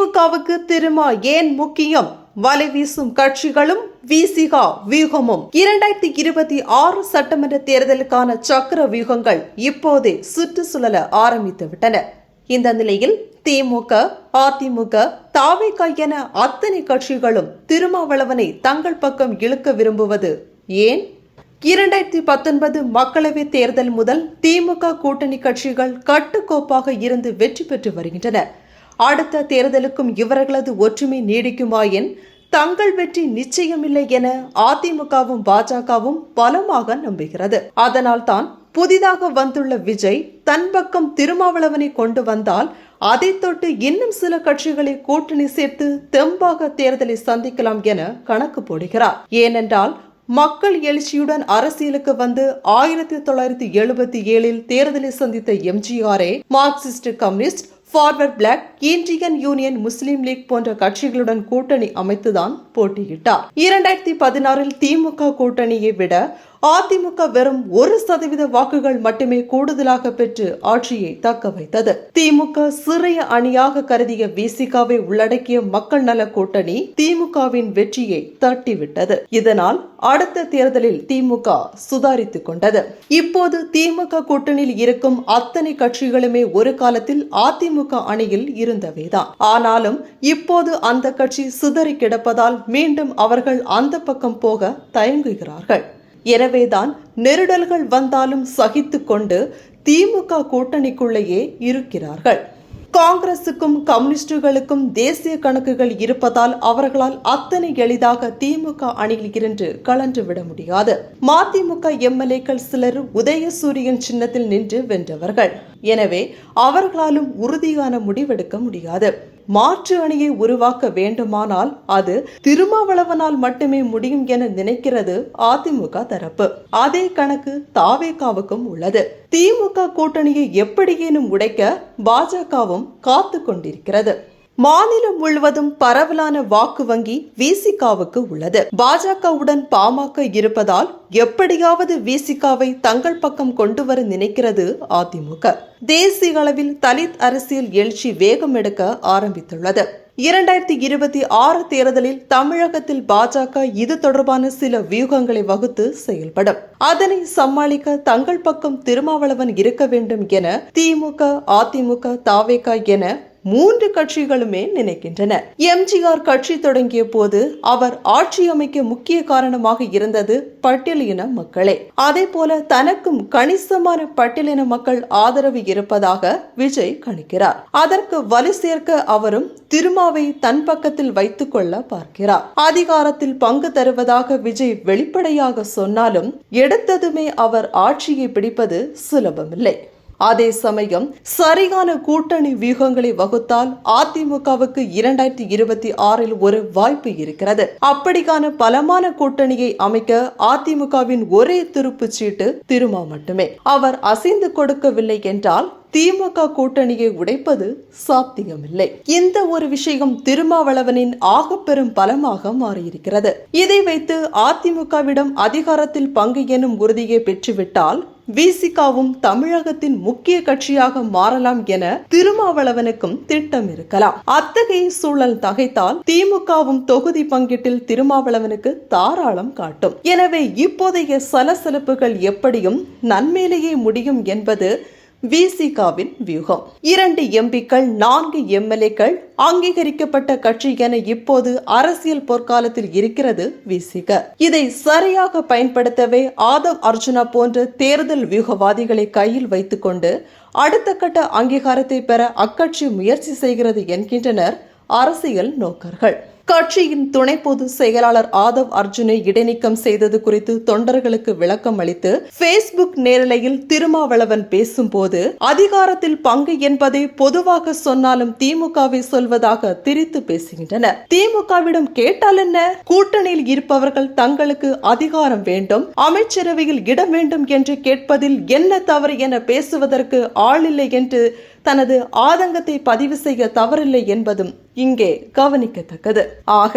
திமுகவுக்கு திருமா ஏன் முக்கியம்? வலை வீசும் கட்சிகளும் விசிகா வியூகமும் 2026 சட்டமன்ற தேர்தலுக்கான சக்கர வியூகங்கள் இப்போதே சுற்றுச்சுழல ஆரம்பித்து விட்டன. இந்த நிலையில் திமுக, அதிமுக, தாவேகா என அத்தனை கட்சிகளும் திருமாவளவனை தங்கள் பக்கம் இழுக்க விரும்புவது ஏன்? 2019 மக்களவைத் தேர்தல் முதல் திமுக கூட்டணி கட்சிகள் கட்டுக்கோப்பாக இருந்து வெற்றி பெற்று வருகின்றன. அடுத்த தேர்தலுக்கும் இவர்களது ஒற்றுமை நீடிக்குமாயின் தங்கள் வெற்றி நிச்சயமில்லை என அதிமுகவும் பாஜகவும் பலமாக நம்புகிறது. அதனால்தான் புதிதாக வந்துள்ள விஜய் தன் பக்கம் திருமாவளவனை கொண்டு வந்தால் அதை தொட்டு இன்னும் சில கட்சிகளை கூட்டணி சேர்த்து தெம்பாக தேர்தலை சந்திக்கலாம் என கணக்கு போடுகிறார். ஏனென்றால் மக்கள் எழுச்சியுடன் அரசியலுக்கு வந்து 1977 தேர்தலை சந்தித்த எம்ஜிஆரே Marxist, Communist, Forward Bloc, Indian Union Muslim League போன்ற கட்சிகளுடன் கூட்டணி அமைத்துதான் போட்டியிட்டார். 2016 திமுக கூட்டணியை விட அதிமுக வெறும் 1% வாக்குகள் மட்டுமே கூடுதலாக பெற்று ஆட்சியை தக்க வைத்தது. திமுக சிறிய அணியாக கருதிய விசிகாவை உள்ளடக்கிய மக்கள் நல கூட்டணி திமுகவின் வெற்றியை தட்டிவிட்டது. இதனால் அடுத்த தேர்தலில் திமுக சுதாரித்துக் கொண்டது. இப்போது திமுக கூட்டணியில் இருக்கும் அத்தனை கட்சிகளுமே ஒரு காலத்தில் அதிமுக அணியில் இருந்தவைதான். ஆனாலும் இப்போது அந்த கட்சி சிதறி கிடப்பதால் மீண்டும் அவர்கள் அந்த பக்கம் போக தயங்குகிறார்கள். எனவேதான் நெருடல்கள் வந்தாலும் சகித்துக் கொண்டு திமுக கூட்டணிக்குள்ளேயே இருக்கிறார்கள். காங்கிரசுக்கும் கம்யூனிஸ்டுகளுக்கும் தேசிய கணக்குகள் இருப்பதால் அவர்களால் அத்தனை எளிதாக திமுக அணியில் இருந்து கலன்று விட முடியாது. மதிமுக எம்எல்ஏக்கள் சிலர் உதயசூரியன் சின்னத்தில் நின்று வென்றவர்கள். எனவே அவர்களாலும் உறுதியான முடிவெடுக்க முடியாது. மாற்று அணியை உருவாக்க வேண்டுமானால் அது திருமாவளவனால் மட்டுமே முடியும் என நினைக்கிறது அதிமுக தரப்பு. அதே கணக்கு தாவேகாவுக்கும் உள்ளது. திமுக கூட்டணியை எப்படியேனும் உடைக்க பாஜகவும் காத்து கொண்டிருக்கிறது. மாநிலம் முழுவதும் பரவலான வாக்கு வங்கி விசிகாவுக்கு உள்ளது. பாஜகவுடன் பாமக இருப்பதால் எப்படியாவது விசிகாவை தங்கள் பக்கம் கொண்டு வர நினைக்கிறது அதிமுக. தேசிய அளவில் தலித் அரசியல் எழுச்சி வேகம் எடுக்க ஆரம்பித்துள்ளது. 2026 தேர்தலில் தமிழகத்தில் பாஜக இது தொடர்பான சில வியூகங்களை வகுத்து செயல்படும். அதனை சமாளிக்க தங்கள் பக்கம் திருமாவளவன் இருக்க வேண்டும் என திமுக, அதிமுக, தாவேகா என 3 கட்சிகளுமே நினைக்கின்றன. எம்ஜிஆர் கட்சி தொடங்கிய போது அவர் ஆட்சி அமைக்க முக்கிய காரணமாக இருந்தது பட்டியலின மக்களே. அதே போல தனக்கும் கணிசமான பட்டியலின மக்கள் ஆதரவு இருப்பதாக விஜய் கணிக்கிறார். அதற்கு வலு சேர்க்க அவரும் திருமாவை தன் பக்கத்தில் வைத்துக் கொள்ள பார்க்கிறார். அதிகாரத்தில் பங்கு தருவதாக விஜய் வெளிப்படையாக சொன்னாலும் எடுத்ததுமே அவர் ஆட்சியை பிடிப்பது சுலபமில்லை. அதே சமயம் சரியான கூட்டணி வியூகங்களை வகுத்தால் அதிமுகவுக்கு 2026 ஒரு வாய்ப்பு இருக்கிறது. அப்படிக்கான பலமான கூட்டணியை அமைக்க அதிமுகவின் ஒரே துருப்பு சீட்டு திருமா மட்டுமே. அவர் அசைந்து கொடுக்கவில்லை என்றால் திமுக கூட்டணியை உடைப்பது சாத்தியமில்லை. இந்த ஒரு விஷயம் திருமாவளவனின் ஆகப்பெரும் பலமாக மாறியிருக்கிறது. இதை வைத்து அதிமுகவிடம் அதிகாரத்தில் பங்கு எனும் உறுதியை பெற்றுவிட்டால் விசிகாவும் தமிழகத்தின் முக்கிய கட்சியாக மாறலாம் என திருமாவளவனுக்கும் திட்டம் இருக்கலாம். அத்தகைய சூழல் தகைத்தால் திமுகவும் தொகுதி பங்கீட்டில் திருமாவளவனுக்கு தாராளம் காட்டும். எனவே இப்போதைய சலசலப்புகள் எப்படியும் நன்மேலேயே முடியும் என்பது விசிகாவின் வியூகம். 2 எம்பிக்கள், 4 எம்எல்ஏக்கள், அங்கீகரிக்கப்பட்ட கட்சி என இப்போது அரசியல் பொற்காலத்தில் இருக்கிறது விசிக. இதை சரியாக பயன்படுத்தவே ஆதவ் அர்ஜுனா போன்ற தேர்தல் வியூகவாதிகளை கையில் வைத்துக் கொண்டு அடுத்த கட்ட அங்கீகாரத்தை பெற அக்கட்சி முயற்சி செய்கிறது என்கின்றனர் அரசியல் நோக்கர்கள். கட்சியின் துணை பொதுச் செயலாளர் ஆதவ் அர்ஜுனை இடைநீக்கம் செய்தது குறித்து தொண்டர்களுக்கு விளக்கம் அளித்து பேஸ்புக் நேரலையில் திருமாவளவன் பேசும்போது அதிகாரத்தில் பங்கு என்பதை பொதுவாக சொன்னாலும் திமுகவை சொல்வதாக திரித்து பேசுகின்றனர். திமுகவிடம் கேட்டால் என்ன? கூட்டணியில் இருப்பவர்கள் தங்களுக்கு அதிகாரம் வேண்டும், அமைச்சரவையில் இடம் வேண்டும் என்று கேட்பதில் என்ன தவறு என பேசுவதற்கு ஆளில்லை என்று தனது ஆதங்கத்தை பதிவு செய்ய தவறில்லை என்பதும் இங்கே கவனிக்கத்தக்கது. ஆக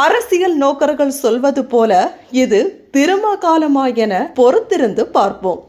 அரசியல் நோக்கர்கள் சொல்வது போல இது திருமா காலமா என பொறுத்திருந்து பார்ப்போம்.